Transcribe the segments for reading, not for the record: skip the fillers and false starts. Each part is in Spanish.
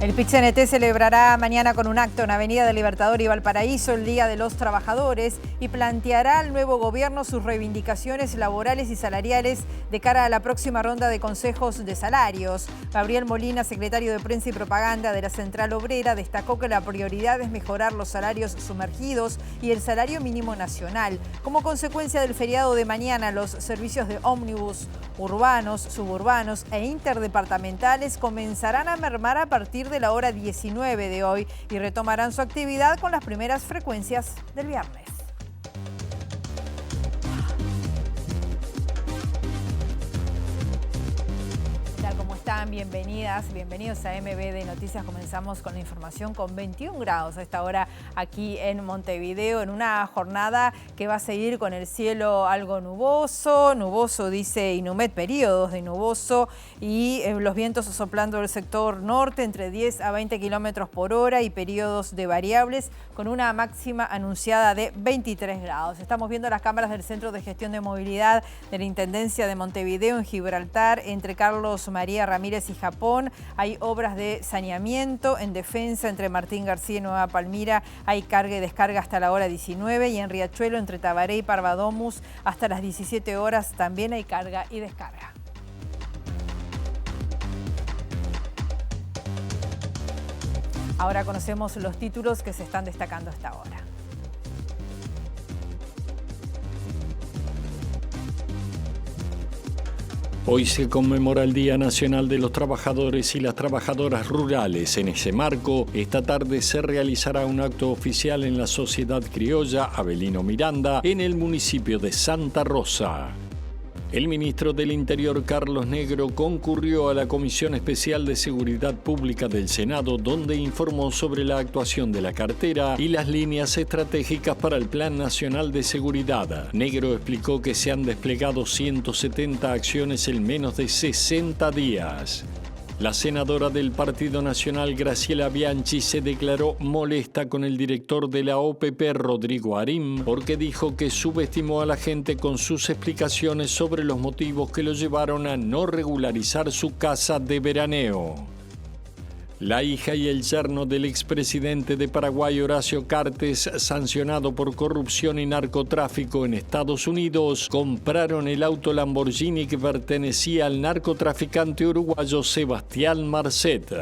El PIT-CNT celebrará mañana con un acto en Avenida del Libertador y Valparaíso el Día de los Trabajadores y planteará al nuevo gobierno sus reivindicaciones laborales y salariales de cara a la próxima ronda de consejos de salarios. Gabriel Molina, secretario de Prensa y Propaganda de la Central Obrera, destacó que la prioridad es mejorar los salarios sumergidos y el salario mínimo nacional. Como consecuencia del feriado de mañana, los servicios de ómnibus urbanos, suburbanos e interdepartamentales comenzarán a mermar a partir de la hora 19 de hoy y retomarán su actividad con las primeras frecuencias del viernes. ¿Cómo están? Bienvenidas, bienvenidos a MBD Noticias. Comenzamos con la información con 21 grados a esta hora aquí en Montevideo, en una jornada que va a seguir con el cielo algo nuboso. Nuboso, dice Inumet, periodos de nuboso y los vientos soplando del sector norte entre 10 a 20 kilómetros por hora y periodos de variables con una máxima anunciada de 23 grados. Estamos viendo las cámaras del Centro de Gestión de Movilidad de la Intendencia de Montevideo en Gibraltar, entre Carlos María Ramírez y Japón. Hay obras de saneamiento en Defensa entre Martín García y Nueva Palmira. Hay carga y descarga hasta la hora 19 y en Riachuelo entre Tabaré y Parvadomus hasta las 17 horas también hay carga y descarga. Ahora conocemos los títulos que se están destacando hasta ahora. Hoy se conmemora el Día Nacional de los Trabajadores y las Trabajadoras Rurales. En ese marco, esta tarde se realizará un acto oficial en la Sociedad Criolla Avelino Miranda, en el municipio de Santa Rosa. El ministro del Interior, Carlos Negro, concurrió a la Comisión Especial de Seguridad Pública del Senado, donde informó sobre la actuación de la cartera y las líneas estratégicas para el Plan Nacional de Seguridad. Negro explicó que se han desplegado 170 acciones en menos de 60 días. La senadora del Partido Nacional, Graciela Bianchi, se declaró molesta con el director de la OPP, Rodrigo Arim, porque dijo que subestimó a la gente con sus explicaciones sobre los motivos que lo llevaron a no regularizar su casa de veraneo. La hija y el yerno del expresidente de Paraguay, Horacio Cartes, sancionado por corrupción y narcotráfico en Estados Unidos, compraron el auto Lamborghini que pertenecía al narcotraficante uruguayo Sebastián Marcet.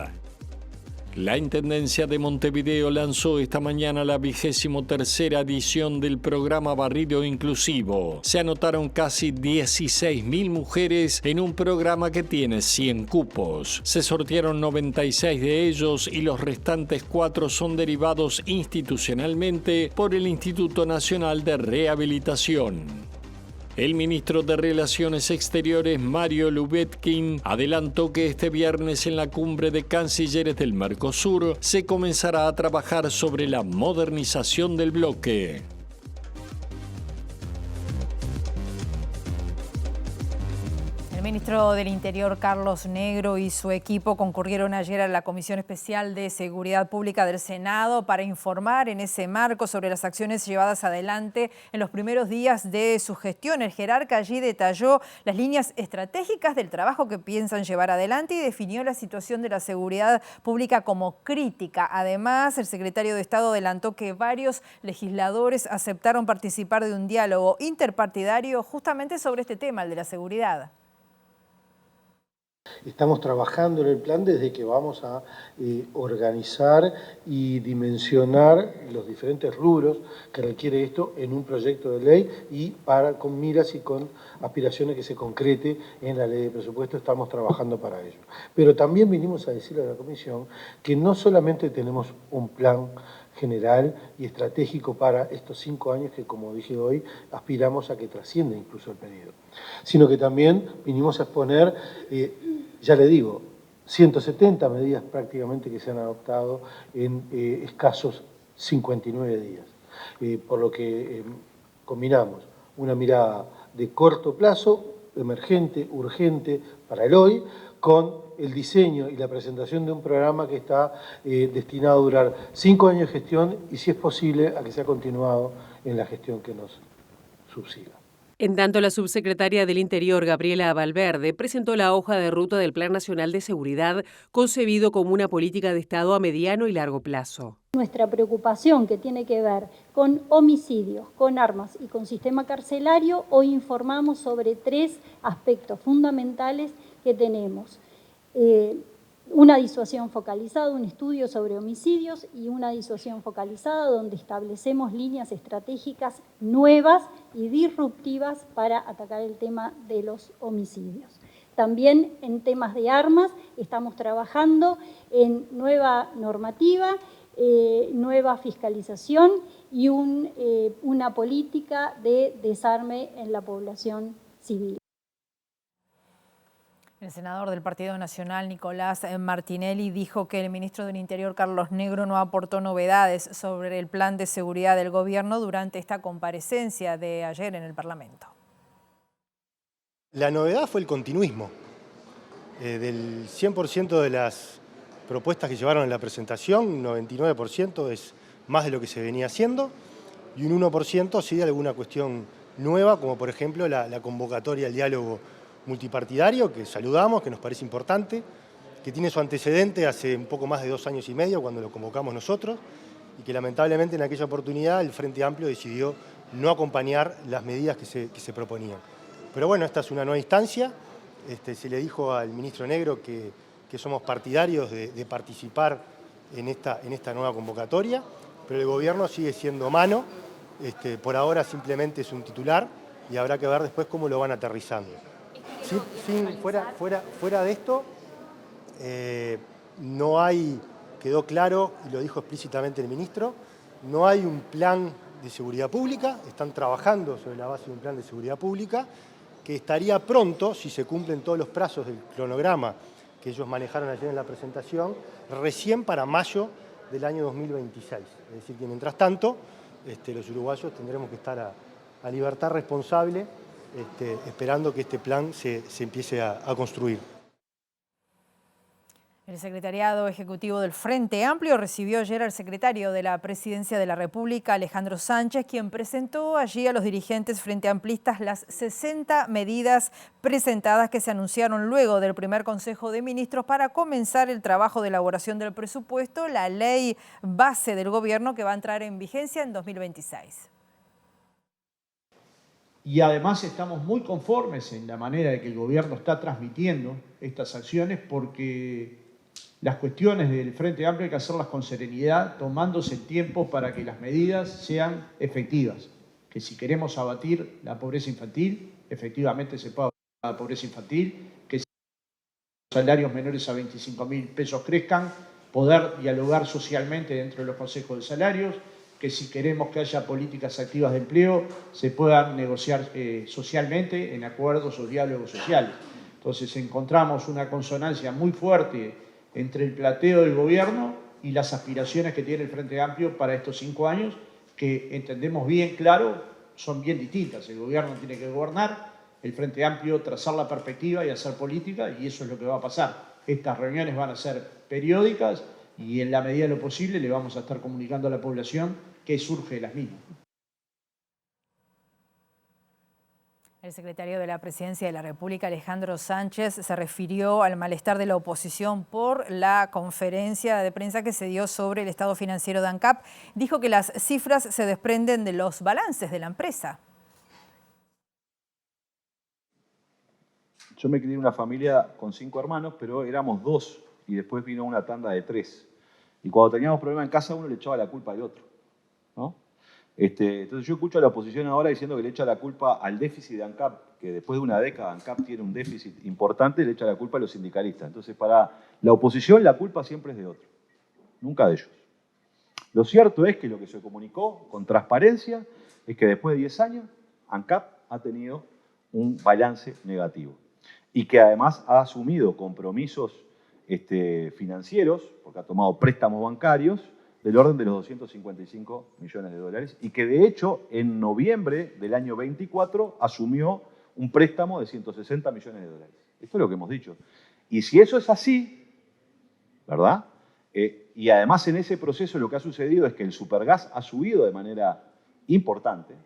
La Intendencia de Montevideo lanzó esta mañana la 23ª edición del programa Barrido Inclusivo. Se anotaron casi 16.000 mujeres en un programa que tiene 100 cupos. Se sortearon 96 de ellos y los restantes 4 son derivados institucionalmente por el Instituto Nacional de Rehabilitación. El ministro de Relaciones Exteriores, Mario Lubetkin, adelantó que este viernes en la cumbre de cancilleres del Mercosur se comenzará a trabajar sobre la modernización del bloque. El ministro del Interior, Carlos Negro, y su equipo concurrieron ayer a la Comisión Especial de Seguridad Pública del Senado para informar en ese marco sobre las acciones llevadas adelante en los primeros días de su gestión. El jerarca allí detalló las líneas estratégicas del trabajo que piensan llevar adelante y definió la situación de la seguridad pública como crítica. Además, el secretario de Estado adelantó que varios legisladores aceptaron participar de un diálogo interpartidario justamente sobre este tema, el de la seguridad. Estamos trabajando en el plan desde que vamos a organizar y dimensionar los diferentes rubros que requiere esto en un proyecto de ley y con miras y con aspiraciones que se concrete en la ley de presupuesto. Estamos trabajando para ello. Pero también vinimos a decirle a la Comisión que no solamente tenemos un plan general y estratégico para estos 5 años que, como dije hoy, aspiramos a que trascienda incluso el periodo, sino que también vinimos a exponer, ya le digo, 170 medidas prácticamente que se han adoptado en escasos 59 días, por lo que combinamos una mirada de corto plazo, emergente, urgente para el hoy, con el diseño y la presentación de un programa que está destinado a durar 5 años de gestión y, si es posible, a que sea continuado en la gestión que nos subsiga. En tanto, la subsecretaria del Interior, Gabriela Valverde, presentó la hoja de ruta del Plan Nacional de Seguridad, concebido como una política de Estado a mediano y largo plazo. Nuestra preocupación, que tiene que ver con homicidios, con armas y con sistema carcelario, hoy informamos sobre 3 aspectos fundamentales que tenemos. Una disuasión focalizada, un estudio sobre homicidios y una disuasión focalizada donde establecemos líneas estratégicas nuevas y disruptivas para atacar el tema de los homicidios. También en temas de armas estamos trabajando en nueva normativa, nueva fiscalización y una política de desarme en la población civil. El senador del Partido Nacional, Nicolás Martinelli, dijo que el ministro del Interior, Carlos Negro, no aportó novedades sobre el plan de seguridad del gobierno durante esta comparecencia de ayer en el Parlamento. La novedad fue el continuismo. Del 100% de las propuestas que llevaron en la presentación, un 99% es más de lo que se venía haciendo y un 1% sí de alguna cuestión nueva, como por ejemplo la convocatoria al diálogo multipartidario, que saludamos, que nos parece importante, que tiene su antecedente hace un poco más de 2 años y medio, cuando lo convocamos nosotros, y que lamentablemente en aquella oportunidad el Frente Amplio decidió no acompañar las medidas que se proponían. Pero bueno, esta es una nueva instancia. Se le dijo al ministro Negro que somos partidarios de participar en esta nueva convocatoria, pero el gobierno sigue siendo mano. Por ahora simplemente es un titular y habrá que ver después cómo lo van aterrizando. Fuera de esto, no hay, quedó claro, y lo dijo explícitamente el ministro, no hay un plan de seguridad pública, están trabajando sobre la base de un plan de seguridad pública, que estaría pronto, si se cumplen todos los plazos del cronograma que ellos manejaron ayer en la presentación, recién para mayo del año 2026. Es decir, que mientras tanto, los uruguayos tendremos que estar a libertad responsable, esperando que este plan se empiece a construir. El Secretariado Ejecutivo del Frente Amplio recibió ayer al secretario de la Presidencia de la República, Alejandro Sánchez, quien presentó allí a los dirigentes frente amplistas las 60 medidas presentadas que se anunciaron luego del primer Consejo de Ministros para comenzar el trabajo de elaboración del presupuesto, la ley base del gobierno que va a entrar en vigencia en 2026. Y además estamos muy conformes en la manera de que el gobierno está transmitiendo estas acciones, porque las cuestiones del Frente Amplio hay que hacerlas con serenidad, tomándose el tiempo para que las medidas sean efectivas. Que si queremos abatir la pobreza infantil, efectivamente se puede abatir la pobreza infantil, que si los salarios menores a 25.000 pesos crezcan, poder dialogar socialmente dentro de los consejos de salarios, que si queremos que haya políticas activas de empleo, se puedan negociar socialmente en acuerdos o diálogos sociales. Entonces encontramos una consonancia muy fuerte entre el planteo del gobierno y las aspiraciones que tiene el Frente Amplio para estos 5 años, que entendemos bien claro, son bien distintas. El gobierno tiene que gobernar, el Frente Amplio trazar la perspectiva y hacer política, y eso es lo que va a pasar. Estas reuniones van a ser periódicas, y en la medida de lo posible le vamos a estar comunicando a la población qué surge de las mismas. El secretario de la Presidencia de la República, Alejandro Sánchez, se refirió al malestar de la oposición por la conferencia de prensa que se dio sobre el estado financiero de ANCAP. Dijo que las cifras se desprenden de los balances de la empresa. Yo me crié en una familia con 5 hermanos, pero éramos 2 y después vino una tanda de 3. Y cuando teníamos problemas en casa, uno le echaba la culpa al otro, ¿no? Entonces yo escucho a la oposición ahora diciendo que le echa la culpa al déficit de ANCAP, que después de una década ANCAP tiene un déficit importante, y le echa la culpa a los sindicalistas. Entonces para la oposición la culpa siempre es de otro, nunca de ellos. Lo cierto es que lo que se comunicó con transparencia es que después de 10 años ANCAP ha tenido un balance negativo y que además ha asumido compromisos financieros, porque ha tomado préstamos bancarios del orden de los 255 millones de dólares, y que de hecho en noviembre del año 24 asumió un préstamo de 160 millones de dólares. Esto es lo que hemos dicho. Y si eso es así, ¿verdad? Y además en ese proceso lo que ha sucedido es que el supergas ha subido de manera importante,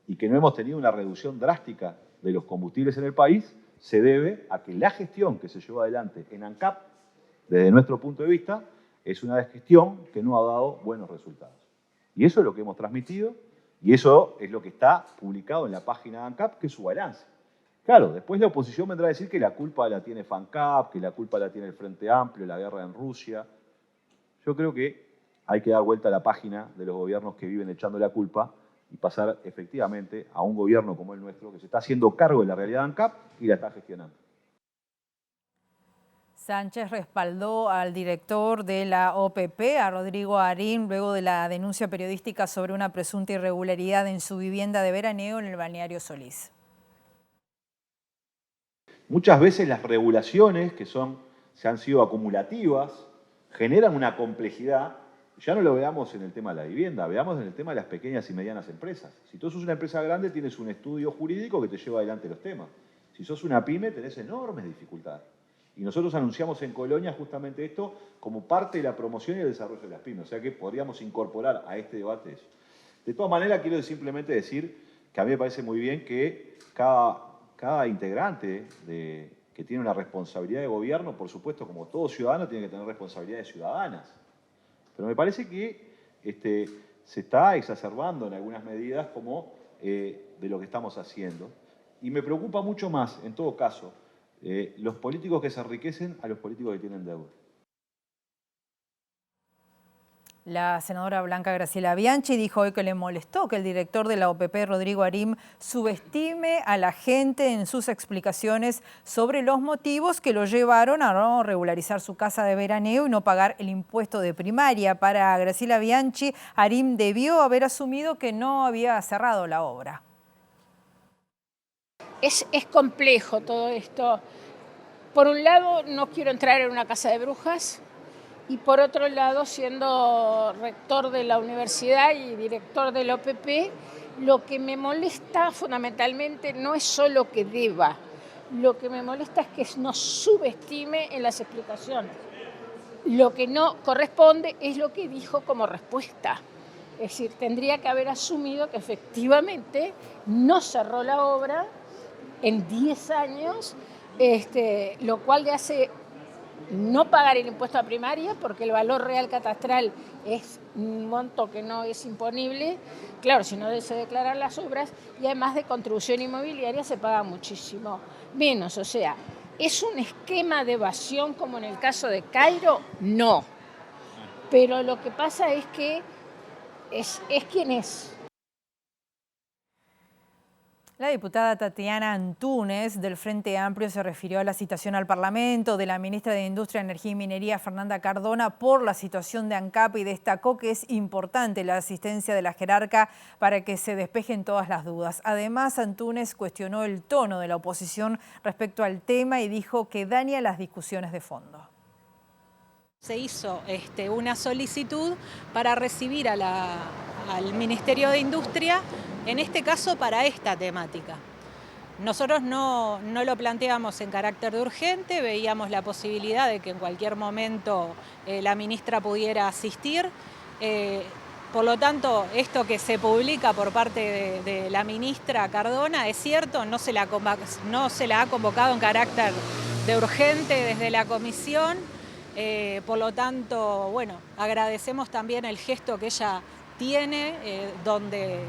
y que no hemos tenido una reducción drástica de los combustibles en el país, se debe a que la gestión que se llevó adelante en ANCAP, desde nuestro punto de vista, es una gestión que no ha dado buenos resultados. Y eso es lo que hemos transmitido, y eso es lo que está publicado en la página de ANCAP, que es su balance. Claro, después la oposición vendrá a decir que la culpa la tiene FANCAP, que la culpa la tiene el Frente Amplio, la guerra en Rusia. Yo creo que hay que dar vuelta a la página de los gobiernos que viven echando la culpa y pasar efectivamente a un gobierno como el nuestro, que se está haciendo cargo de la realidad de ANCAP y la está gestionando. Sánchez respaldó al director de la OPP, a Rodrigo Arim, luego de la denuncia periodística sobre una presunta irregularidad en su vivienda de veraneo en el balneario Solís. Muchas veces las regulaciones que se han sido acumulativas generan una complejidad. Ya no lo veamos en el tema de la vivienda, veamos en el tema de las pequeñas y medianas empresas. Si tú sos una empresa grande, tienes un estudio jurídico que te lleva adelante los temas. Si sos una pyme, tenés enormes dificultades. Y nosotros anunciamos en Colonia justamente esto como parte de la promoción y el desarrollo de las pymes. O sea que podríamos incorporar a este debate eso. De todas maneras, quiero simplemente decir que a mí me parece muy bien que cada integrante que tiene una responsabilidad de gobierno, por supuesto, como todo ciudadano, tiene que tener responsabilidades ciudadanas. Pero me parece que se está exacerbando en algunas medidas como de lo que estamos haciendo. Y me preocupa mucho más, en todo caso, los políticos que se enriquecen a los políticos que tienen deuda. La senadora Blanca Graciela Bianchi dijo hoy que le molestó que el director de la OPP, Rodrigo Arim, subestime a la gente en sus explicaciones sobre los motivos que lo llevaron a no regularizar su casa de veraneo y no pagar el impuesto de primaria. Para Graciela Bianchi, Arim debió haber asumido que no había cerrado la obra. Es complejo todo esto. Por un lado, no quiero entrar en una casa de brujas, y por otro lado, siendo rector de la universidad y director del OPP, lo que me molesta fundamentalmente no es solo que deba, lo que me molesta es que nos subestime en las explicaciones. Lo que no corresponde es lo que dijo como respuesta. Es decir, tendría que haber asumido que efectivamente no cerró la obra en 10 años, lo cual le hace no pagar el impuesto a primaria porque el valor real catastral es un monto que no es imponible. Claro, si no se declaran las obras, y además de contribución inmobiliaria se paga muchísimo menos. O sea, ¿es un esquema de evasión como en el caso de Cairo? No. Pero lo que pasa es que es quien es. La diputada Tatiana Antúnez del Frente Amplio se refirió a la citación al Parlamento de la ministra de Industria, Energía y Minería, Fernanda Cardona, por la situación de ANCAP y destacó que es importante la asistencia de la jerarca para que se despejen todas las dudas. Además, Antúnez cuestionó el tono de la oposición respecto al tema y dijo que daña las discusiones de fondo. Se hizo una solicitud para recibir al Ministerio de Industria, en este caso para esta temática. Nosotros no lo planteamos en carácter de urgente, veíamos la posibilidad de que en cualquier momento la ministra pudiera asistir. Por lo tanto, esto que se publica por parte de la ministra Cardona es cierto, no se la ha convocado en carácter de urgente desde la comisión. Por lo tanto, bueno, agradecemos también el gesto que ella tiene, donde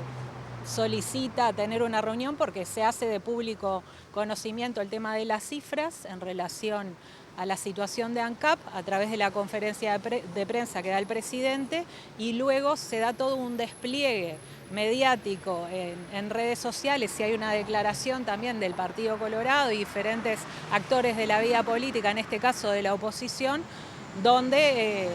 solicita tener una reunión porque se hace de público conocimiento el tema de las cifras en relación a la situación de ANCAP a través de la conferencia de prensa que da el presidente, y luego se da todo un despliegue mediático en redes sociales, y hay una declaración también del Partido Colorado y diferentes actores de la vida política, en este caso de la oposición, donde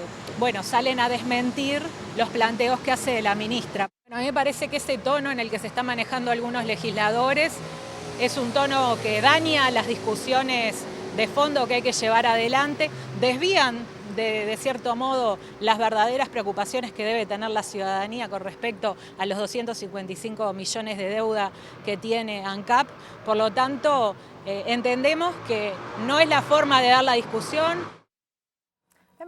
salen a desmentir los planteos que hace la ministra. A mí me parece que ese tono en el que se están manejando algunos legisladores es un tono que daña las discusiones de fondo que hay que llevar adelante, desvían de cierto modo las verdaderas preocupaciones que debe tener la ciudadanía con respecto a los 255 millones de deuda que tiene ANCAP. Por lo tanto, entendemos que no es la forma de dar la discusión.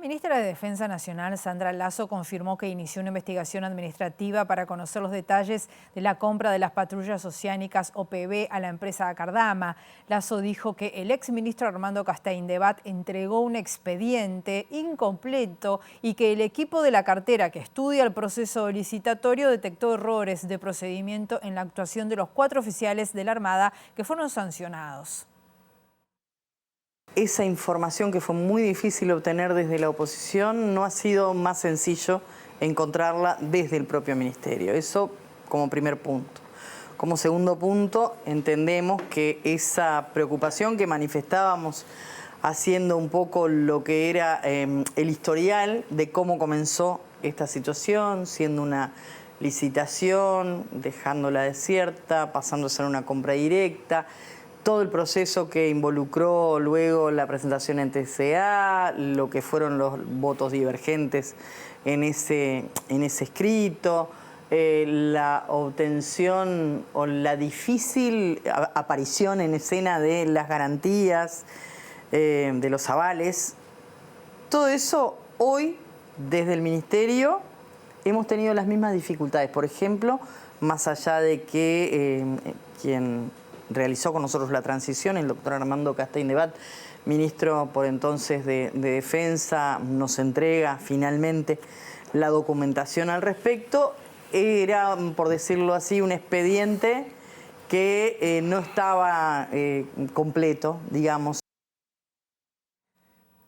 ministra de Defensa Nacional, Sandra Lasso, confirmó que inició una investigación administrativa para conocer los detalles de la compra de las patrullas oceánicas OPB a la empresa Acardama. Lasso dijo que el exministro Armando Castaindebat entregó un expediente incompleto y que el equipo de la cartera que estudia el proceso licitatorio detectó errores de procedimiento en la actuación de los 4 oficiales de la Armada que fueron sancionados. Esa información que fue muy difícil obtener desde la oposición, no ha sido más sencillo encontrarla desde el propio ministerio. Eso como primer punto. Como segundo punto, entendemos que esa preocupación que manifestábamos haciendo un poco lo que era el historial de cómo comenzó esta situación, siendo una licitación, dejándola desierta, pasando a ser una compra directa, todo el proceso que involucró luego la presentación en TCA, lo que fueron los votos divergentes en ese escrito, la obtención o la difícil aparición en escena de las garantías, de los avales. Todo eso hoy, desde el Ministerio, hemos tenido las mismas dificultades. Por ejemplo, más allá de que quien realizó con nosotros la transición, el doctor Armando Castaindebat, ministro por entonces de Defensa, nos entrega finalmente la documentación al respecto. Era, por decirlo así, un expediente que no estaba completo, digamos.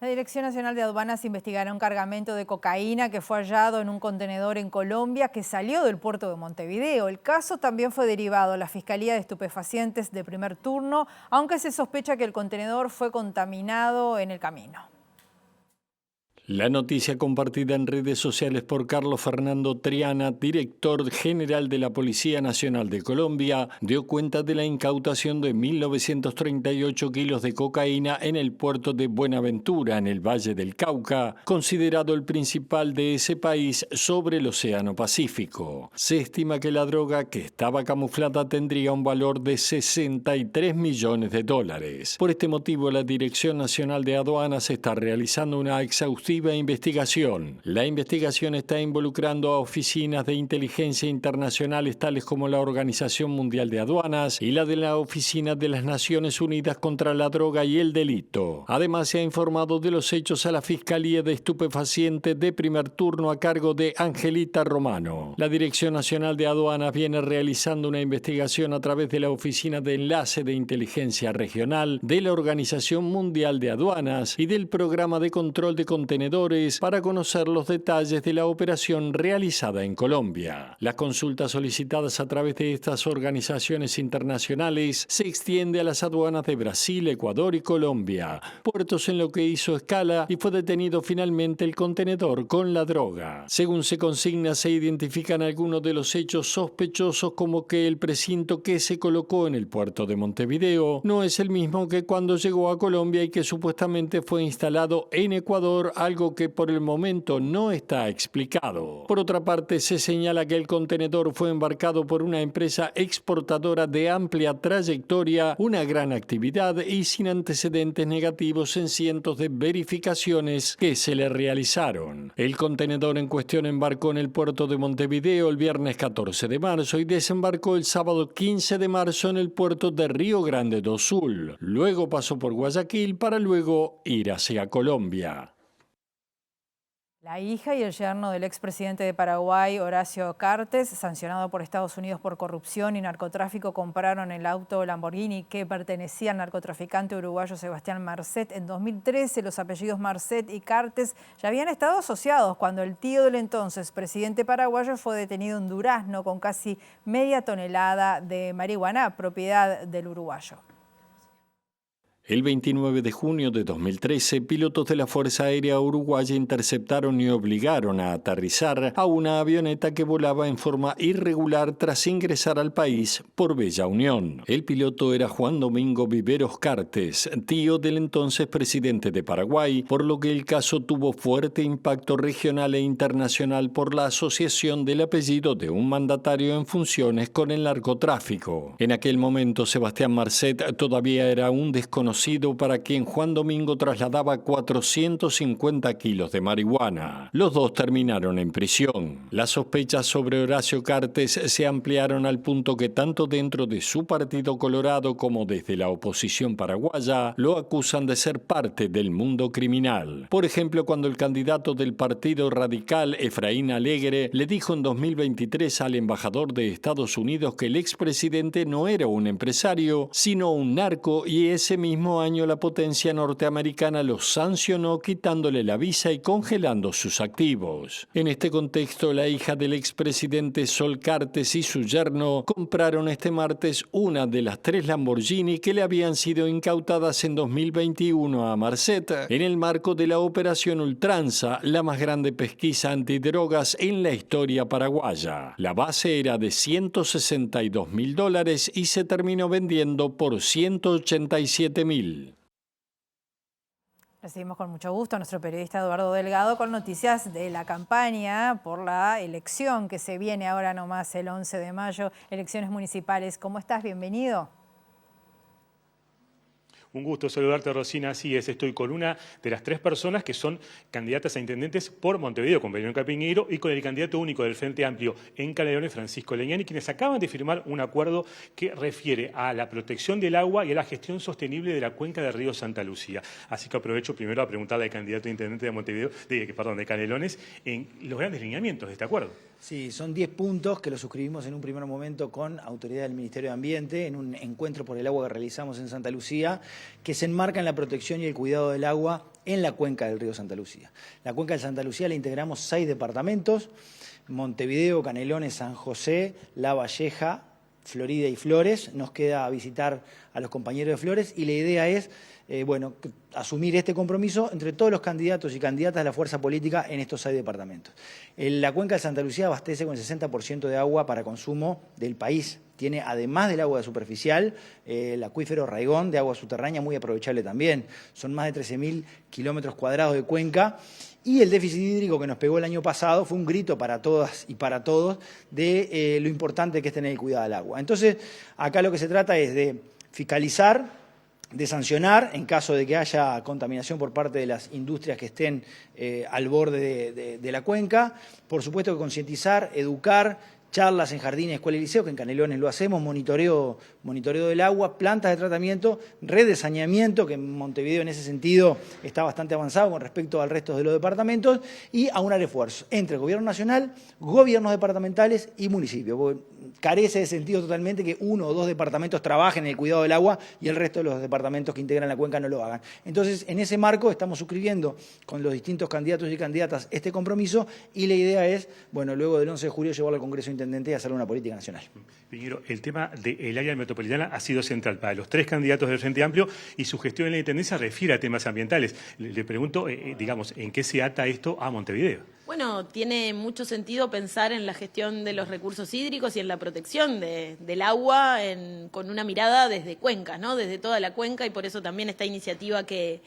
La Dirección Nacional de Aduanas investigará un cargamento de cocaína que fue hallado en un contenedor en Colombia que salió del puerto de Montevideo. El caso también fue derivado a la Fiscalía de Estupefacientes de primer turno, aunque se sospecha que el contenedor fue contaminado en el camino. La noticia compartida en redes sociales por Carlos Fernando Triana, director general de la Policía Nacional de Colombia, dio cuenta de la incautación de 1.938 kilos de cocaína en el puerto de Buenaventura, en el Valle del Cauca, considerado el principal de ese país sobre el Océano Pacífico. Se estima que la droga que estaba camuflada tendría un valor de $63 millones. Por este motivo, la Dirección Nacional de Aduanas está realizando una exhaustiva investigación. La investigación está involucrando a oficinas de inteligencia internacionales tales como la Organización Mundial de Aduanas y la de la Oficina de las Naciones Unidas contra la Droga y el Delito. Además, se ha informado de los hechos a la Fiscalía de Estupefacientes de primer turno a cargo de Angelita Romano. La Dirección Nacional de Aduanas viene realizando una investigación a través de la Oficina de Enlace de Inteligencia Regional de la Organización Mundial de Aduanas y del Programa de Control de Contenedores para conocer los detalles de la operación realizada en Colombia. Las consultas solicitadas a través de estas organizaciones internacionales se extiende a las aduanas de Brasil, Ecuador y Colombia, puertos en los que hizo escala y fue detenido finalmente el contenedor con la droga. Según se consigna, se identifican algunos de los hechos sospechosos, como que el precinto que se colocó en el puerto de Montevideo no es el mismo que cuando llegó a Colombia y que supuestamente fue instalado en Ecuador, algo que por el momento no está explicado. Por otra parte, se señala que el contenedor fue embarcado por una empresa exportadora de amplia trayectoria, una gran actividad y sin antecedentes negativos en cientos de verificaciones que se le realizaron. El contenedor en cuestión embarcó en el puerto de Montevideo el viernes 14 de marzo y desembarcó el sábado 15 de marzo en el puerto de Río Grande do Sul. Luego pasó por Guayaquil para luego ir hacia Colombia. La hija y el yerno del expresidente de Paraguay, Horacio Cartes, sancionado por Estados Unidos por corrupción y narcotráfico, compraron el auto Lamborghini que pertenecía al narcotraficante uruguayo Sebastián Marcet. En 2013, los apellidos Marcet y Cartes ya habían estado asociados cuando el tío del entonces presidente paraguayo fue detenido en Durazno con casi media tonelada de marihuana, propiedad del uruguayo. El 29 de junio de 2013, pilotos de la Fuerza Aérea Uruguaya interceptaron y obligaron a aterrizar a una avioneta que volaba en forma irregular tras ingresar al país por Bella Unión. El piloto era Juan Domingo Viveros Cartes, tío del entonces presidente de Paraguay, por lo que el caso tuvo fuerte impacto regional e internacional por la asociación del apellido de un mandatario en funciones con el narcotráfico. En aquel momento, Sebastián Marcet todavía era un desconocido conocido para quien Juan Domingo trasladaba 450 kilos de marihuana. Los dos terminaron en prisión. Las sospechas sobre Horacio Cartes se ampliaron al punto que tanto dentro de su partido Colorado como desde la oposición paraguaya lo acusan de ser parte del mundo criminal. Por ejemplo, cuando el candidato del Partido Radical, Efraín Alegre, le dijo en 2023 al embajador de Estados Unidos que el expresidente no era un empresario, sino un narco, y ese mismo año la potencia norteamericana lo sancionó quitándole la visa y congelando sus activos. En este contexto, la hija del expresidente Sol Cartes y su yerno compraron este martes una de las 3 Lamborghini que le habían sido incautadas en 2021 a Marcet en el marco de la Operación Ultranza, la más grande pesquisa antidrogas en la historia paraguaya. La base era de $162.000 y se terminó vendiendo por $187.000. Recibimos con mucho gusto a nuestro periodista Eduardo Delgado con noticias de la campaña por la elección que se viene ahora nomás el 11 de mayo, elecciones municipales. ¿Cómo estás? Bienvenido. Un gusto saludarte, Rosina. Así es, estoy con una de las 3 personas que son candidatas a intendentes por Montevideo, con Verónica Piñeiro, y con el candidato único del Frente Amplio en Canelones, Francisco Leñani, quienes acaban de firmar un acuerdo que refiere a la protección del agua y a la gestión sostenible de la cuenca del río Santa Lucía. Así que aprovecho primero a preguntarle al candidato a intendente de Montevideo, de Canelones, en los grandes lineamientos de este acuerdo. Sí, son 10 puntos que los suscribimos en un primer momento con autoridad del Ministerio de Ambiente en un encuentro por el agua que realizamos en Santa Lucía, que se enmarca en la protección y el cuidado del agua en la cuenca del río Santa Lucía. La cuenca de Santa Lucía la integramos 6 departamentos: Montevideo, Canelones, San José, La Valleja, Florida y Flores. Nos queda visitar a los compañeros de Flores y la idea es asumir este compromiso entre todos los candidatos y candidatas de la fuerza política en estos 6 departamentos. La cuenca de Santa Lucía abastece con el 60% de agua para consumo del país. Tiene, además del agua superficial, el acuífero Raigón de agua subterránea muy aprovechable también. Son más de 13.000 kilómetros cuadrados de cuenca. Y el déficit hídrico que nos pegó el año pasado fue un grito para todas y para todos de lo importante que es tener el cuidado del agua. Entonces, acá lo que se trata es de fiscalizar, de sancionar en caso de que haya contaminación por parte de las industrias que estén al borde de la cuenca. Por supuesto que concientizar, educar, charlas en jardines, escuelas y liceos, que en Canelones lo hacemos, monitoreo del agua, plantas de tratamiento, red de saneamiento, que en Montevideo en ese sentido está bastante avanzado con respecto al resto de los departamentos, y aunar esfuerzos entre el Gobierno Nacional, gobiernos departamentales y municipios. Porque carece de sentido totalmente que 1 o 2 departamentos trabajen en el cuidado del agua y el resto de los departamentos que integran la cuenca no lo hagan. Entonces, en ese marco estamos suscribiendo con los distintos candidatos y candidatas este compromiso, y la idea es, luego del 11 de julio llevarlo al Congreso Intendente y hacer una política nacional. Piñeiro, el tema del área metropolitana ha sido central para los 3 candidatos del Frente Amplio y su gestión en la intendencia refiere a temas ambientales. Le pregunto, ¿en qué se ata esto a Montevideo? Bueno, tiene mucho sentido pensar en la gestión de los recursos hídricos y en la protección del agua con una mirada desde Cuenca, ¿no? Desde toda la cuenca, y por eso también esta iniciativa que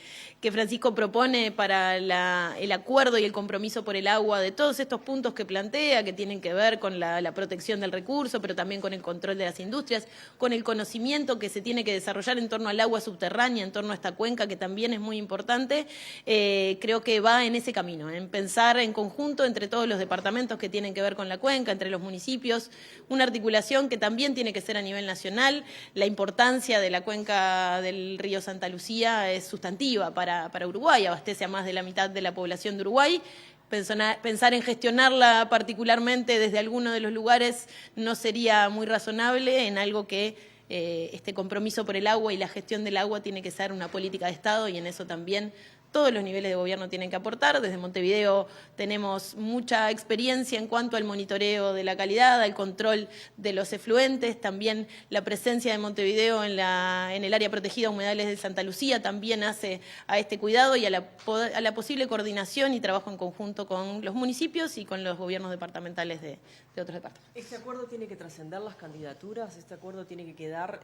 Francisco propone para el acuerdo y el compromiso por el agua, de todos estos puntos que plantea, que tienen que ver con la protección del recurso, pero también con el control de las industrias, con el conocimiento que se tiene que desarrollar en torno al agua subterránea, en torno a esta cuenca, que también es muy importante. Creo que va en ese camino, en pensar en conjunto entre todos los departamentos que tienen que ver con la cuenca, entre los municipios, una articulación que también tiene que ser a nivel nacional. La importancia de la cuenca del río Santa Lucía es sustantiva para Uruguay, abastece a más de la mitad de la población de Uruguay. Pensar en gestionarla particularmente desde alguno de los lugares no sería muy razonable, en algo que este compromiso por el agua y la gestión del agua tiene que ser una política de Estado, y en eso también todos los niveles de gobierno tienen que aportar. Desde Montevideo tenemos mucha experiencia en cuanto al monitoreo de la calidad, al control de los efluentes. También la presencia de Montevideo en el área protegida Humedales de Santa Lucía también hace a este cuidado y a la posible coordinación y trabajo en conjunto con los municipios y con los gobiernos departamentales de otros departamentos. ¿Este acuerdo tiene que trascender las candidaturas? ¿Este acuerdo tiene que quedar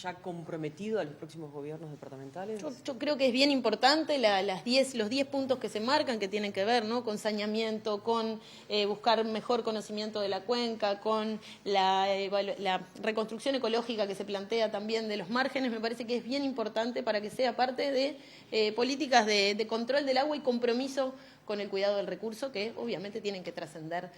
ya comprometido a los próximos gobiernos departamentales? Yo creo que es bien importante la los 10 puntos que se marcan, que tienen que ver, ¿no?, con saneamiento, con buscar mejor conocimiento de la cuenca, con la reconstrucción ecológica que se plantea también de los márgenes, me parece que es bien importante para que sea parte de políticas de control del agua y compromiso con el cuidado del recurso, que obviamente tienen que trascender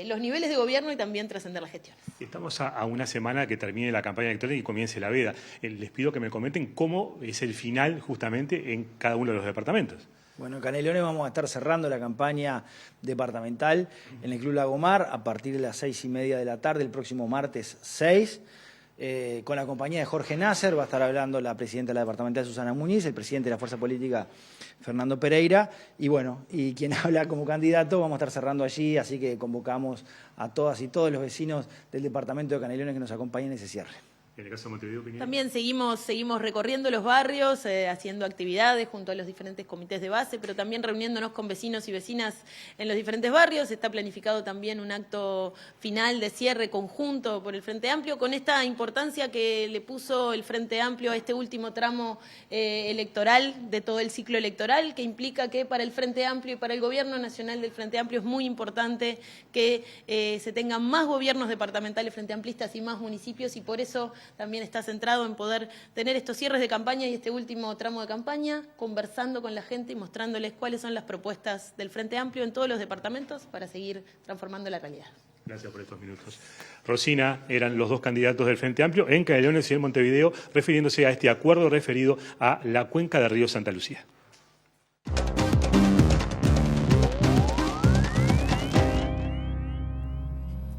los niveles de gobierno y también trascender las gestiones. Estamos a una semana que termine la campaña electoral y comience la veda. Les pido que me comenten cómo es el final justamente en cada uno de los departamentos. Bueno, en Canelones vamos a estar cerrando la campaña departamental en el Club Lagomar a partir de las 6:30 de la tarde, el próximo martes 6. Con la compañía de Jorge Nasser, va a estar hablando la presidenta de la departamental, Susana Muñiz, el presidente de la Fuerza Política, Fernando Pereira, y bueno, y quien habla como candidato, vamos a estar cerrando allí, así que convocamos a todas y todos los vecinos del departamento de Canelones que nos acompañen en ese cierre. En el caso de Montevideo, Piñera. También seguimos recorriendo los barrios, haciendo actividades junto a los diferentes comités de base, pero también reuniéndonos con vecinos y vecinas en los diferentes barrios. Está planificado también un acto final de cierre conjunto por el Frente Amplio, con esta importancia que le puso el Frente Amplio a este último tramo electoral de todo el ciclo electoral, que implica que para el Frente Amplio y para el Gobierno Nacional del Frente Amplio es muy importante que se tengan más gobiernos departamentales frente amplistas y más municipios, y por eso también está centrado en poder tener estos cierres de campaña y este último tramo de campaña, conversando con la gente y mostrándoles cuáles son las propuestas del Frente Amplio en todos los departamentos para seguir transformando la realidad. Gracias por estos minutos. Rosina, eran los dos candidatos del Frente Amplio en Canelones y en Montevideo, refiriéndose a este acuerdo referido a la cuenca del río Santa Lucía.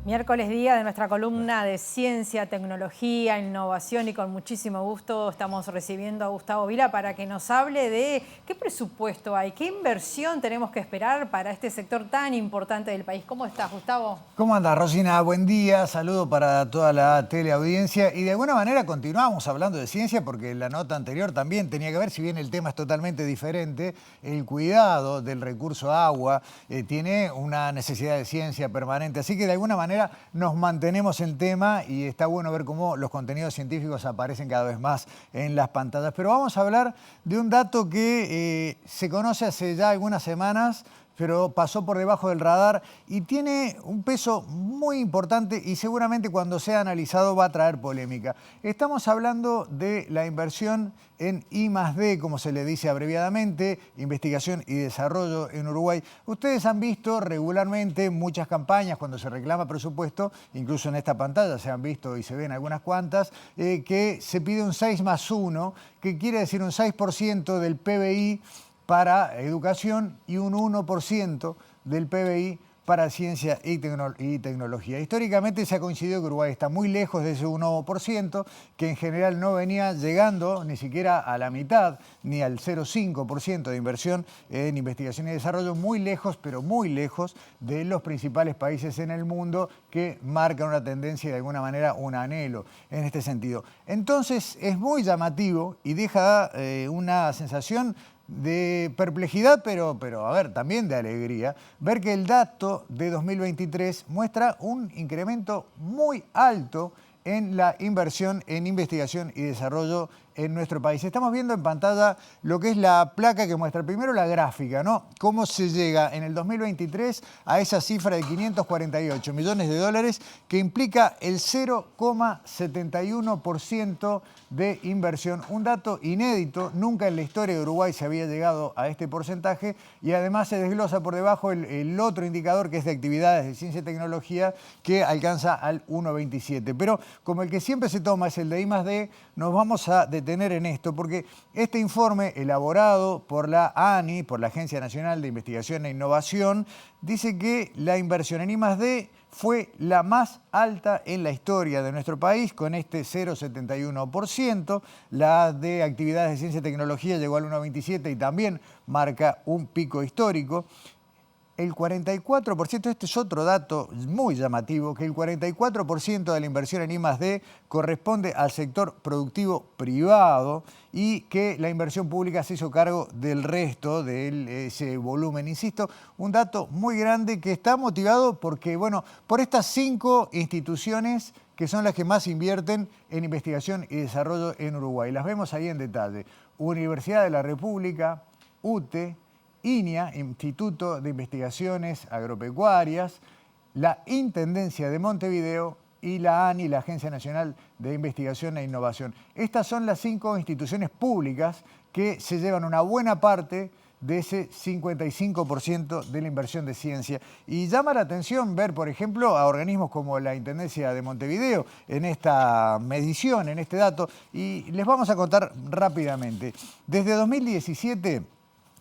Miércoles, día de nuestra columna de ciencia, tecnología, innovación, y con muchísimo gusto estamos recibiendo a Gustavo Vila para que nos hable de qué presupuesto hay, qué inversión tenemos que esperar para este sector tan importante del país. ¿Cómo estás, Gustavo? ¿Cómo andás, Rosina? Buen día, saludo para toda la teleaudiencia. Y de alguna manera continuamos hablando de ciencia porque la nota anterior también tenía que ver, si bien el tema es totalmente diferente, el cuidado del recurso agua tiene una necesidad de ciencia permanente. Así que de alguna manera nos mantenemos en tema y está bueno ver cómo los contenidos científicos aparecen cada vez más en las pantallas. Pero vamos a hablar de un dato que se conoce hace ya algunas semanas, pero pasó por debajo del radar y tiene un peso muy importante y seguramente cuando sea analizado va a traer polémica. Estamos hablando de la inversión en I+D, como se le dice abreviadamente, investigación y desarrollo en Uruguay. Ustedes han visto regularmente muchas campañas cuando se reclama presupuesto, incluso en esta pantalla se han visto y se ven algunas cuantas, que se pide un 6+1, que quiere decir un 6% del PBI para educación y un 1% del PBI para ciencia y tecnología. Históricamente se ha coincidido que Uruguay está muy lejos de ese 1%, que en general no venía llegando ni siquiera a la mitad, ni al 0,5% de inversión en investigación y desarrollo, muy lejos, pero muy lejos de los principales países en el mundo que marcan una tendencia y de alguna manera un anhelo en este sentido. Entonces es muy llamativo y deja una sensación de perplejidad, pero a ver, también de alegría, ver que el dato de 2023 muestra un incremento muy alto en la inversión en investigación y desarrollo en nuestro país. Estamos viendo en pantalla lo que es la placa que muestra primero la gráfica, ¿no? Cómo se llega en el 2023 a esa cifra de 548 millones de dólares, que implica el 0,71% de inversión. Un dato inédito, nunca en la historia de Uruguay se había llegado a este porcentaje, y además se desglosa por debajo el otro indicador que es de actividades de ciencia y tecnología, que alcanza al 1,27. Pero como el que siempre se toma es el de I+D, nos vamos a detener en esto, porque este informe elaborado por la ANI, por la Agencia Nacional de Investigación e Innovación, dice que la inversión en I+D fue la más alta en la historia de nuestro país, con este 0,71%. La de actividades de ciencia y tecnología llegó al 1,27 y también marca un pico histórico. El 44%, este es otro dato muy llamativo, que el 44% de la inversión en I+D corresponde al sector productivo privado y que la inversión pública se hizo cargo del resto de ese volumen. Insisto, un dato muy grande que está motivado porque, bueno, por estas 5 instituciones que son las que más invierten en investigación y desarrollo en Uruguay. Las vemos ahí en detalle. Universidad de la República, UTE, INIA, Instituto de Investigaciones Agropecuarias, la Intendencia de Montevideo y la ANI, la Agencia Nacional de Investigación e Innovación. Estas son las 5 instituciones públicas que se llevan una buena parte de ese 55% de la inversión de ciencia. Y llama la atención ver, por ejemplo, a organismos como la Intendencia de Montevideo en esta medición, en este dato, y les vamos a contar rápidamente. Desde 2017...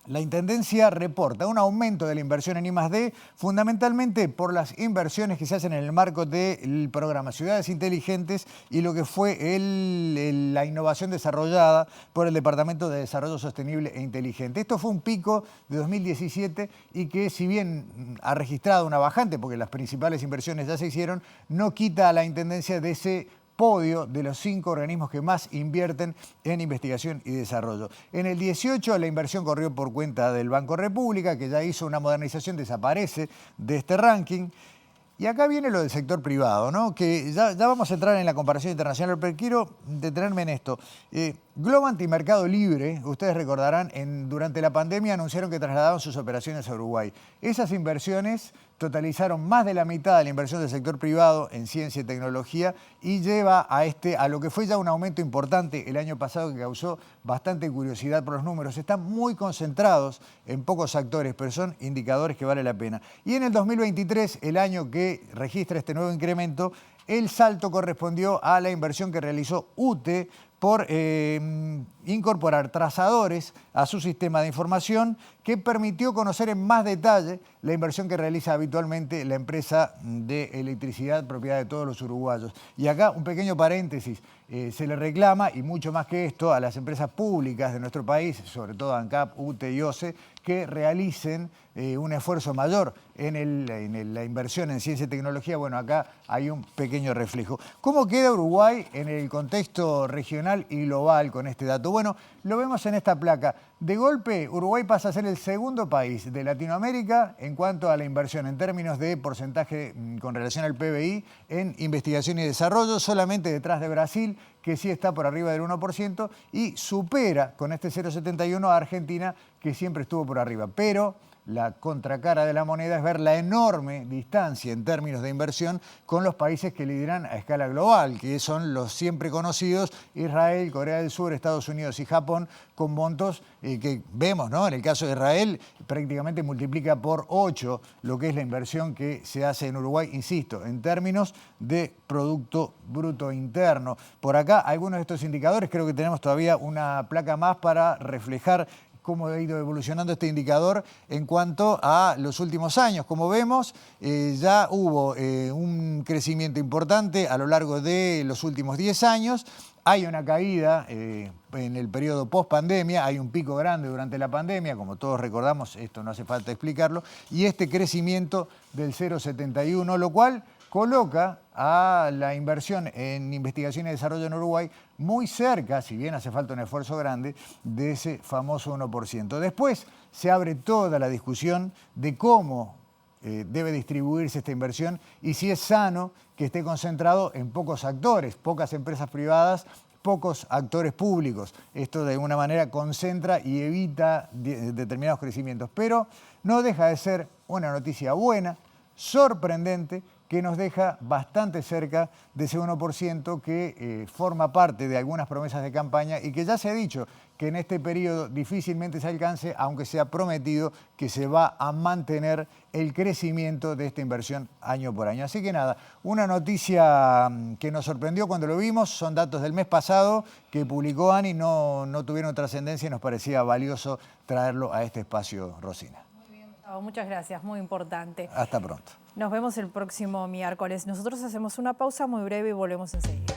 la Intendencia reporta un aumento de la inversión en I+D, fundamentalmente por las inversiones que se hacen en el marco del programa Ciudades Inteligentes y lo que fue la innovación desarrollada por el Departamento de Desarrollo Sostenible e Inteligente. Esto fue un pico de 2017 y que, si bien ha registrado una bajante, porque las principales inversiones ya se hicieron, no quita a la Intendencia de ese podio de los 5 organismos que más invierten en investigación y desarrollo. En el 18 la inversión corrió por cuenta del Banco República, que ya hizo una modernización, desaparece de este ranking. Y acá viene lo del sector privado, ¿no? Que ya vamos a entrar en la comparación internacional, pero quiero detenerme en esto. Globant y Mercado Libre, ustedes recordarán, durante la pandemia anunciaron que trasladaban sus operaciones a Uruguay. Esas inversiones totalizaron más de la mitad de la inversión del sector privado en ciencia y tecnología y lleva a lo que fue ya un aumento importante el año pasado que causó bastante curiosidad por los números. Están muy concentrados en pocos actores, pero son indicadores que vale la pena. Y en el 2023, el año que registra este nuevo incremento, el salto correspondió a la inversión que realizó UTE por incorporar trazadores a su sistema de información, que permitió conocer en más detalle la inversión que realiza habitualmente la empresa de electricidad propiedad de todos los uruguayos. Y acá un pequeño paréntesis, se le reclama, y mucho más que esto, a las empresas públicas de nuestro país, sobre todo ANCAP, UTE y OCE, que realicen un esfuerzo mayor en la inversión en ciencia y tecnología. Bueno, acá hay un pequeño reflejo. ¿Cómo queda Uruguay en el contexto regional y global con este dato? Bueno, lo vemos en esta placa. De golpe, Uruguay pasa a ser el segundo país de Latinoamérica en cuanto a la inversión en términos de porcentaje con relación al PBI en investigación y desarrollo, solamente detrás de Brasil, que sí está por arriba del 1%, y supera con este 0,71 a Argentina, que siempre estuvo por arriba. Pero la contracara de la moneda es ver la enorme distancia en términos de inversión con los países que lideran a escala global, que son los siempre conocidos Israel, Corea del Sur, Estados Unidos y Japón, con montos que vemos, ¿no? En el caso de Israel, prácticamente multiplica por 8 lo que es la inversión que se hace en Uruguay, insisto, en términos de Producto Bruto Interno. Por acá, algunos de estos indicadores, creo que tenemos todavía una placa más para reflejar cómo ha ido evolucionando este indicador en cuanto a los últimos años. Como vemos, ya hubo un crecimiento importante a lo largo de los últimos 10 años. Hay una caída en el periodo post-pandemia, hay un pico grande durante la pandemia, como todos recordamos, esto no hace falta explicarlo, y este crecimiento del 0,71, lo cual coloca a la inversión en investigación y desarrollo en Uruguay muy cerca, si bien hace falta un esfuerzo grande, de ese famoso 1%. Después se abre toda la discusión de cómo debe distribuirse esta inversión y si es sano que esté concentrado en pocos actores, pocas empresas privadas, pocos actores públicos. Esto de alguna manera concentra y evita determinados crecimientos, pero no deja de ser una noticia buena, sorprendente, que nos deja bastante cerca de ese 1% que forma parte de algunas promesas de campaña y que ya se ha dicho que en este periodo difícilmente se alcance, aunque se ha prometido que se va a mantener el crecimiento de esta inversión año por año. Así que nada, una noticia que nos sorprendió cuando lo vimos, son datos del mes pasado que publicó ANI, no tuvieron trascendencia y nos parecía valioso traerlo a este espacio, Rosina. Muchas gracias, muy importante. Hasta pronto. Nos vemos el próximo miércoles. Nosotros hacemos una pausa muy breve y volvemos enseguida.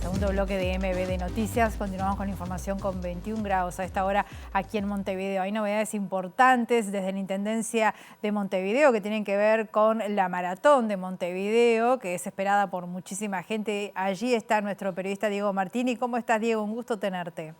Segundo bloque de MB Noticias. Continuamos con información con 21 grados a esta hora aquí en Montevideo. Hay novedades importantes desde la Intendencia de Montevideo que tienen que ver con la maratón de Montevideo, que es esperada por muchísima gente. Allí está nuestro periodista Diego Martini. ¿Cómo estás, Diego? Un gusto tenerte.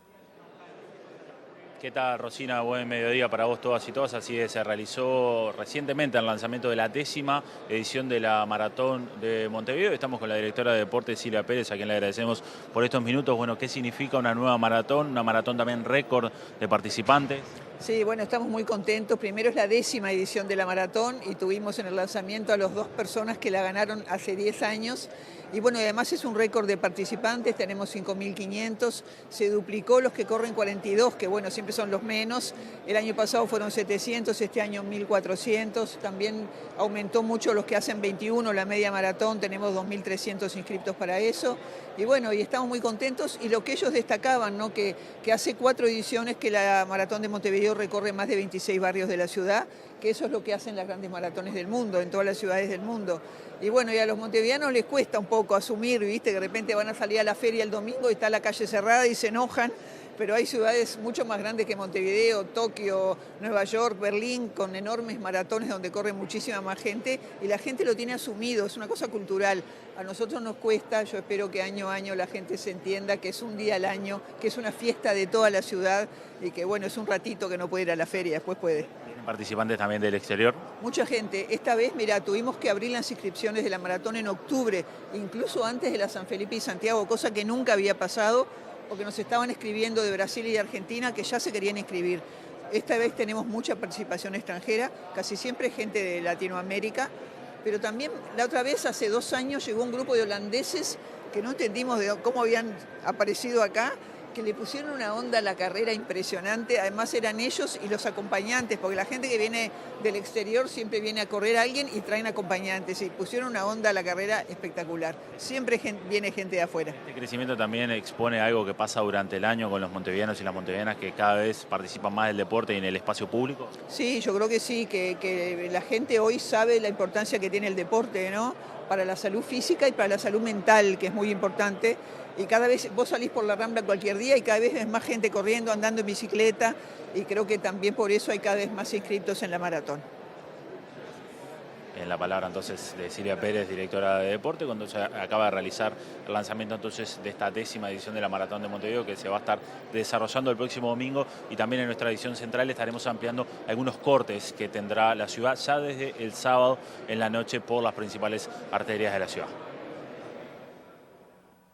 ¿Qué tal, Rosina? Buen mediodía para vos todas y todas. Así es, se realizó recientemente el lanzamiento de la 10ª edición de la Maratón de Montevideo. Estamos con la directora de Deportes, Silvia Pérez, a quien le agradecemos por estos minutos. Bueno, ¿qué significa una nueva maratón? Una maratón también récord de participantes. Sí, bueno, estamos muy contentos. Primero es la 10ª edición de la maratón y tuvimos en el lanzamiento a las 2 personas que la ganaron hace 10 años. Y bueno, además es un récord de participantes, tenemos 5.500, se duplicó los que corren 42, que bueno, siempre son los menos. El año pasado fueron 700, este año 1.400. También aumentó mucho los que hacen 21, la media maratón, tenemos 2.300 inscriptos para eso. Y bueno, y estamos muy contentos. Y lo que ellos destacaban, ¿no? que hace 4 ediciones que la Maratón de Montevideo recorre más de 26 barrios de la ciudad, que eso es lo que hacen las grandes maratones del mundo, en todas las ciudades del mundo. Y bueno, y a los montevideanos les cuesta un poco asumir, ¿viste? Que de repente van a salir a la feria el domingo y está la calle cerrada y se enojan, pero hay ciudades mucho más grandes que Montevideo, Tokio, Nueva York, Berlín, con enormes maratones donde corre muchísima más gente y la gente lo tiene asumido, es una cosa cultural. A nosotros nos cuesta, yo espero que año a año la gente se entienda que es un día al año, que es una fiesta de toda la ciudad y que bueno, es un ratito que no puede ir a la feria, después puede. ¿Tienen participantes también del exterior? Mucha gente. Esta vez, mira, tuvimos que abrir las inscripciones de la maratón en octubre, incluso antes de la San Felipe y Santiago, cosa que nunca había pasado, porque nos estaban escribiendo de Brasil y de Argentina que ya se querían inscribir. Esta vez tenemos mucha participación extranjera, casi siempre gente de Latinoamérica, pero también la otra vez, hace 2 años, llegó un grupo de holandeses que no entendimos de cómo habían aparecido acá, que le pusieron una onda a la carrera impresionante. Además eran ellos y los acompañantes, porque la gente que viene del exterior siempre viene a correr a alguien y traen acompañantes, y pusieron una onda a la carrera espectacular. Siempre viene gente de afuera. Este crecimiento también expone algo que pasa durante el año con los montevideanos y las montevideanas, que cada vez participan más del deporte y en el espacio público. Sí, yo creo que sí, que la gente hoy sabe la importancia que tiene el deporte, ¿no? Para la salud física y para la salud mental, que es muy importante. Y cada vez vos salís por la Rambla cualquier día y cada vez ves más gente corriendo, andando en bicicleta, y creo que también por eso hay cada vez más inscriptos en la maratón. En la palabra entonces de Silvia Pérez, directora de Deporte, cuando se acaba de realizar el lanzamiento entonces de esta 10ª edición de la Maratón de Montevideo, que se va a estar desarrollando el próximo domingo, y también en nuestra edición central estaremos ampliando algunos cortes que tendrá la ciudad ya desde el sábado en la noche por las principales arterias de la ciudad.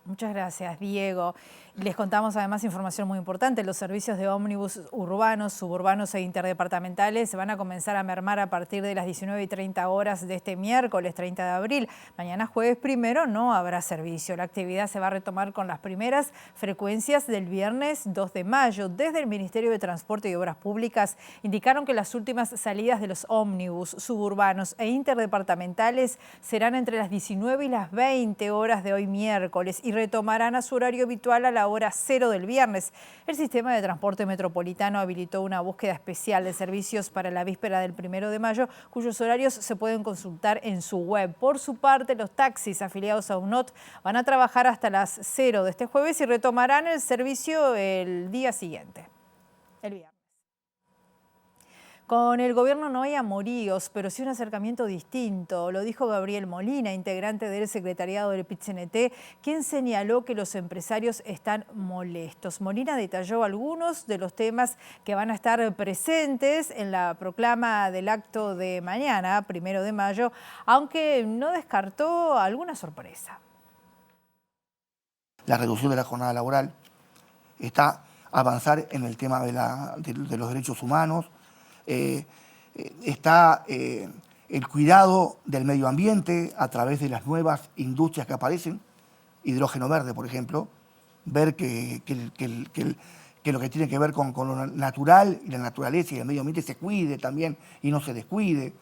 Muchas gracias, Diego. Les contamos además información muy importante. Los servicios de ómnibus urbanos, suburbanos e interdepartamentales van a comenzar a mermar a partir de las 19:30 horas de este miércoles 30 de abril. Mañana jueves 1 no habrá servicio. La actividad se va a retomar con las primeras frecuencias del viernes 2 de mayo. Desde el Ministerio de Transporte y Obras Públicas indicaron que las últimas salidas de los ómnibus suburbanos e interdepartamentales serán entre las 19 y las 20 horas de hoy miércoles y retomarán a su horario habitual a la hora 0 del viernes. El sistema de transporte metropolitano habilitó una búsqueda especial de servicios para la víspera del 1 de mayo, cuyos horarios se pueden consultar en su web. Por su parte, los taxis afiliados a UNOT van a trabajar hasta las 0 de este jueves y retomarán el servicio el día siguiente, el viernes. Con el gobierno no hay amoríos, pero sí un acercamiento distinto. Lo dijo Gabriel Molina, integrante del secretariado del PIT-CNT, quien señaló que los empresarios están molestos. Molina detalló algunos de los temas que van a estar presentes en la proclama del acto de mañana, 1 de mayo, aunque no descartó alguna sorpresa. La reducción de la jornada laboral, está avanzar en el tema de los derechos humanos, está el cuidado del medio ambiente a través de las nuevas industrias que aparecen, hidrógeno verde, por ejemplo, ver que lo que tiene que ver con lo natural y la naturaleza y el medio ambiente se cuide también y no se descuide.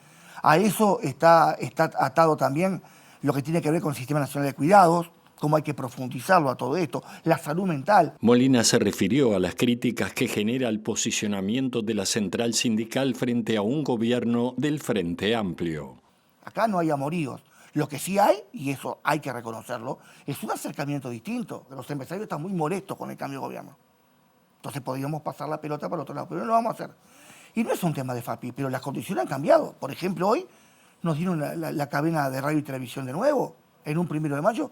A eso está atado también lo que tiene que ver con el Sistema Nacional de Cuidados, cómo hay que profundizarlo a todo esto, la salud mental. Molina se refirió a las críticas que genera el posicionamiento de la central sindical frente a un gobierno del Frente Amplio. Acá no hay amoríos. Lo que sí hay, y eso hay que reconocerlo, es un acercamiento distinto. Los empresarios están muy molestos con el cambio de gobierno. Entonces podríamos pasar la pelota para otro lado, pero no lo vamos a hacer. Y no es un tema de FAPI, pero las condiciones han cambiado. Por ejemplo, hoy nos dieron la cadena de radio y televisión de nuevo, en un 1 de mayo,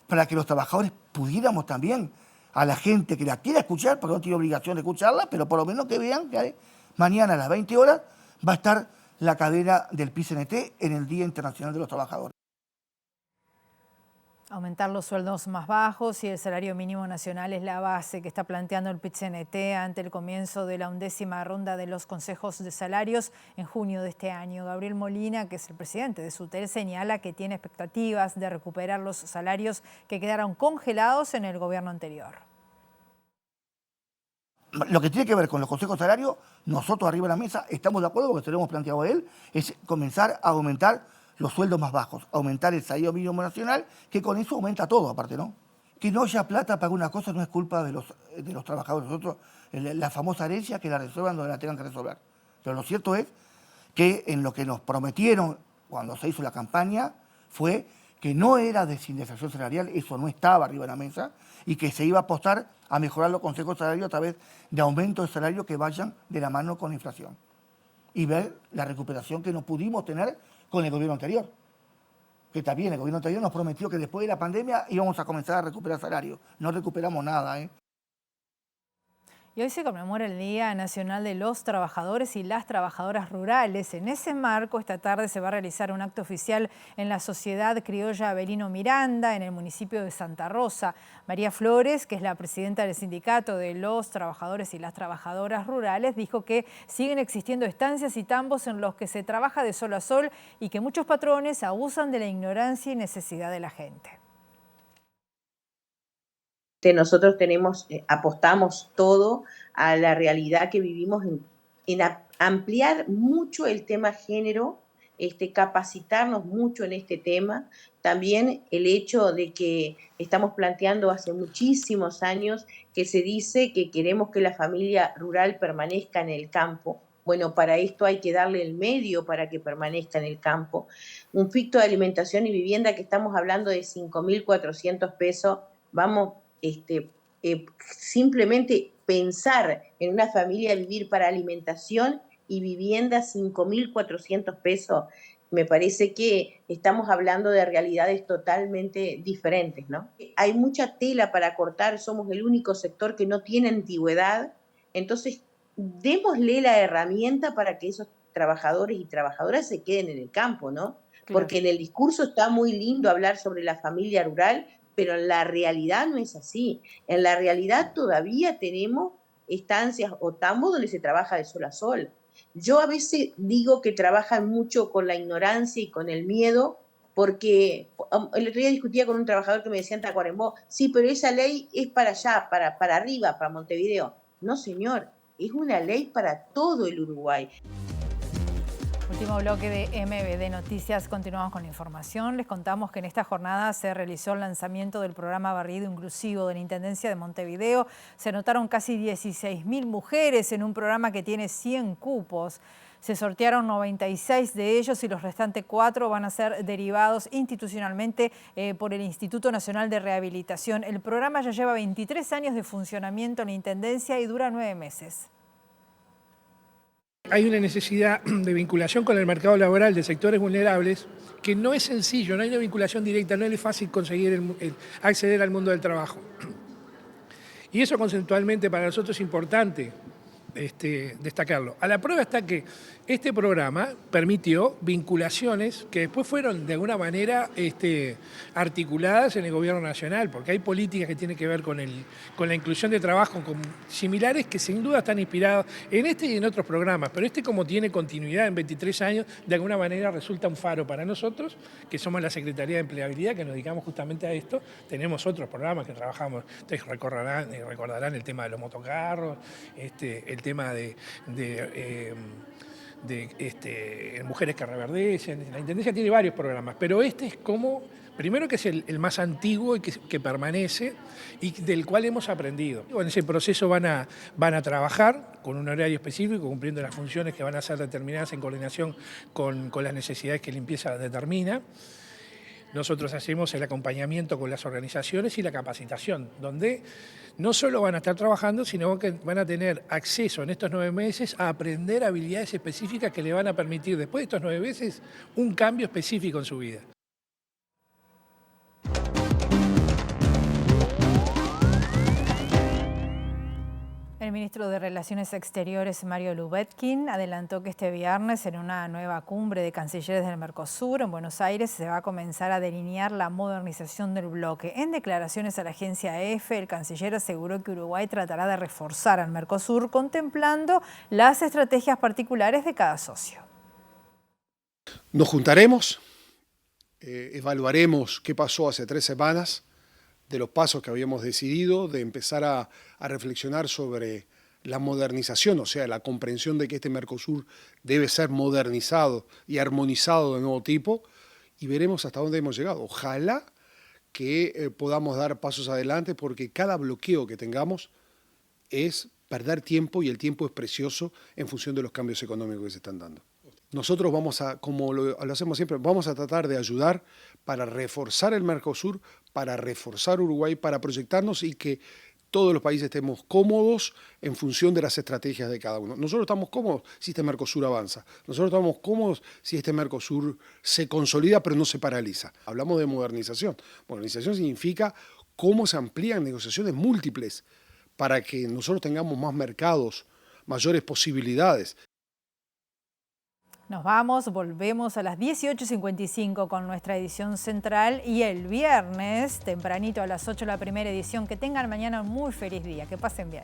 para que los trabajadores pudiéramos también a la gente que la quiera escuchar, porque no tiene obligación de escucharla, pero por lo menos que vean que mañana a las 20 horas va a estar la cadena del PIT-CNT en el Día Internacional de los Trabajadores. Aumentar los sueldos más bajos y el salario mínimo nacional es la base que está planteando el PIT-CNT ante el comienzo de la 11ª ronda de los consejos de salarios en junio de este año. Gabriel Molina, que es el presidente de SUTEL, señala que tiene expectativas de recuperar los salarios que quedaron congelados en el gobierno anterior. Lo que tiene que ver con los consejos de salario, nosotros arriba de la mesa estamos de acuerdo, porque se lo hemos planteado a él, es comenzar a aumentar los sueldos más bajos, aumentar el salario mínimo nacional, que con eso aumenta todo, aparte, ¿no? Que no haya plata para una cosa no es culpa de los trabajadores. Nosotros, la famosa herencia, que la resuelvan donde la tengan que resolver. Pero lo cierto es que en lo que nos prometieron cuando se hizo la campaña fue que no era desindexación salarial, eso no estaba arriba de la mesa, y que se iba a apostar a mejorar los consejos de salario a través de aumentos de salario que vayan de la mano con la inflación. Y ver la recuperación que no pudimos tener con el gobierno anterior. Que también el gobierno anterior nos prometió que después de la pandemia íbamos a comenzar a recuperar salarios. No recuperamos nada, ¿eh? Y hoy se conmemora el Día Nacional de los Trabajadores y las Trabajadoras Rurales. En ese marco, esta tarde se va a realizar un acto oficial en la Sociedad Criolla Avelino Miranda, en el municipio de Santa Rosa. María Flores, que es la presidenta del Sindicato de los Trabajadores y las Trabajadoras Rurales, dijo que siguen existiendo estancias y tambos en los que se trabaja de sol a sol y que muchos patrones abusan de la ignorancia y necesidad de la gente. Nosotros apostamos todo a la realidad que vivimos en ampliar mucho el tema género, capacitarnos mucho en este tema. También el hecho de que estamos planteando hace muchísimos años que se dice que queremos que la familia rural permanezca en el campo. Bueno, para esto hay que darle el medio para que permanezca en el campo. Un ficto de alimentación y vivienda que estamos hablando de 5.400 pesos, vamos... simplemente pensar en una familia vivir para alimentación y vivienda 5.400 pesos, me parece que estamos hablando de realidades totalmente diferentes, ¿no? Hay mucha tela para cortar, somos el único sector que no tiene antigüedad, entonces démosle la herramienta para que esos trabajadores y trabajadoras se queden en el campo, ¿no? Claro. Porque en el discurso está muy lindo hablar sobre la familia rural, pero en la realidad no es así. En la realidad todavía tenemos estancias o tambos donde se trabaja de sol a sol. Yo a veces digo que trabajan mucho con la ignorancia y con el miedo, porque el otro día discutía con un trabajador que me decía en Tacuarembó, sí, pero esa ley es para allá, para arriba, para Montevideo. No, señor, es una ley para todo el Uruguay. Último bloque de MBD Noticias, continuamos con la información. Les contamos que en esta jornada se realizó el lanzamiento del programa Barrido Inclusivo de la Intendencia de Montevideo. Se anotaron casi 16.000 mujeres en un programa que tiene 100 cupos. Se sortearon 96 de ellos y los restantes 4 van a ser derivados institucionalmente por el Instituto Nacional de Rehabilitación. El programa ya lleva 23 años de funcionamiento en la Intendencia y dura 9 meses. Hay una necesidad de vinculación con el mercado laboral de sectores vulnerables que no es sencillo, no hay una vinculación directa, no es fácil conseguir acceder al mundo del trabajo. Y eso conceptualmente para nosotros es importante destacarlo. A la prueba está que este programa permitió vinculaciones que después fueron de alguna manera articuladas en el gobierno nacional, porque hay políticas que tienen que ver con la inclusión de trabajo similares que sin duda están inspirados en este y en otros programas, pero como tiene continuidad en 23 años, de alguna manera resulta un faro para nosotros, que somos la Secretaría de Empleabilidad, que nos dedicamos justamente a esto. Tenemos otros programas que trabajamos, ustedes recordarán el tema de los motocarros, el tema de mujeres que reverdecen. La Intendencia tiene varios programas, pero es como, primero que es el más antiguo y que permanece y del cual hemos aprendido. En ese proceso van a trabajar con un horario específico, cumpliendo las funciones que van a ser determinadas en coordinación con las necesidades que limpieza determina. Nosotros hacemos el acompañamiento con las organizaciones y la capacitación, donde no solo van a estar trabajando, sino que van a tener acceso en estos 9 meses a aprender habilidades específicas que le van a permitir después de estos 9 meses un cambio específico en su vida. El ministro de Relaciones Exteriores, Mario Lubetkin, adelantó que este viernes en una nueva cumbre de cancilleres del Mercosur en Buenos Aires se va a comenzar a delinear la modernización del bloque. En declaraciones a la agencia EFE, el canciller aseguró que Uruguay tratará de reforzar al Mercosur contemplando las estrategias particulares de cada socio. Nos juntaremos, evaluaremos qué pasó hace 3 semanas, de los pasos que habíamos decidido, de empezar a reflexionar sobre la modernización, o sea, la comprensión de que este Mercosur debe ser modernizado y armonizado de nuevo tipo, y veremos hasta dónde hemos llegado. Ojalá que podamos dar pasos adelante, porque cada bloqueo que tengamos es perder tiempo, y el tiempo es precioso en función de los cambios económicos que se están dando. Nosotros vamos a, como lo hacemos siempre, vamos a tratar de ayudar para reforzar el Mercosur, para reforzar Uruguay, para proyectarnos y que todos los países estemos cómodos en función de las estrategias de cada uno. Nosotros estamos cómodos si este Mercosur avanza. Nosotros estamos cómodos si este Mercosur se consolida pero no se paraliza. Hablamos de modernización. Modernización significa cómo se amplían negociaciones múltiples para que nosotros tengamos más mercados, mayores posibilidades. Nos vamos, volvemos a las 18:55 con nuestra edición central y el viernes, tempranito a las 8, la primera edición. Que tengan mañana un muy feliz día, que pasen bien.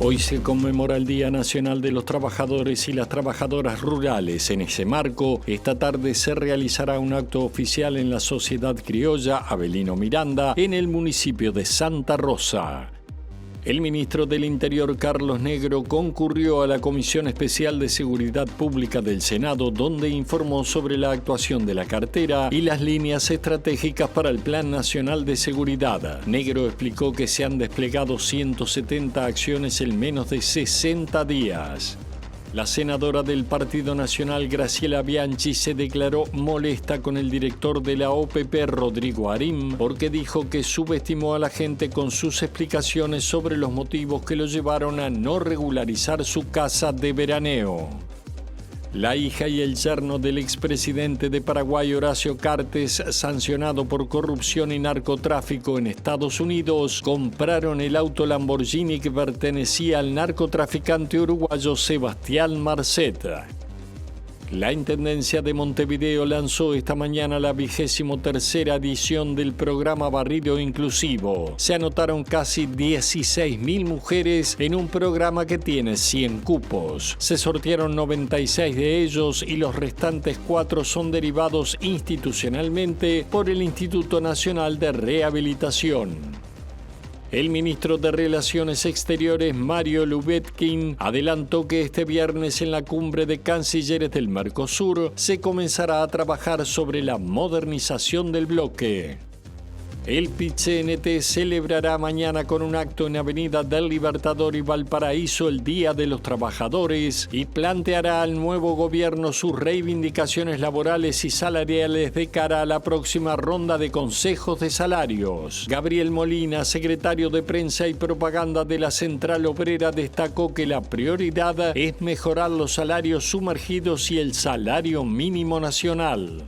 Hoy se conmemora el Día Nacional de los Trabajadores y las Trabajadoras Rurales. En ese marco, esta tarde se realizará un acto oficial en la Sociedad Criolla Avelino Miranda, en el municipio de Santa Rosa. El ministro del Interior, Carlos Negro, concurrió a la Comisión Especial de Seguridad Pública del Senado, donde informó sobre la actuación de la cartera y las líneas estratégicas para el Plan Nacional de Seguridad. Negro explicó que se han desplegado 170 acciones en menos de 60 días. La senadora del Partido Nacional, Graciela Bianchi, se declaró molesta con el director de la OPP, Rodrigo Arim, porque dijo que subestimó a la gente con sus explicaciones sobre los motivos que lo llevaron a no regularizar su casa de veraneo. La hija y el yerno del expresidente de Paraguay, Horacio Cartes, sancionado por corrupción y narcotráfico en Estados Unidos, compraron el auto Lamborghini que pertenecía al narcotraficante uruguayo Sebastián Marcet. La Intendencia de Montevideo lanzó esta mañana la 23ª edición del programa Barrido Inclusivo. Se anotaron casi 16.000 mujeres en un programa que tiene 100 cupos. Se sortearon 96 de ellos y los restantes 4 son derivados institucionalmente por el Instituto Nacional de Rehabilitación. El ministro de Relaciones Exteriores, Mario Lubetkin, adelantó que este viernes en la cumbre de cancilleres del Mercosur se comenzará a trabajar sobre la modernización del bloque. El PIT-CNT celebrará mañana con un acto en Avenida del Libertador y Valparaíso el Día de los Trabajadores y planteará al nuevo gobierno sus reivindicaciones laborales y salariales de cara a la próxima ronda de consejos de salarios. Gabriel Molina, secretario de Prensa y Propaganda de la Central Obrera, destacó que la prioridad es mejorar los salarios sumergidos y el salario mínimo nacional.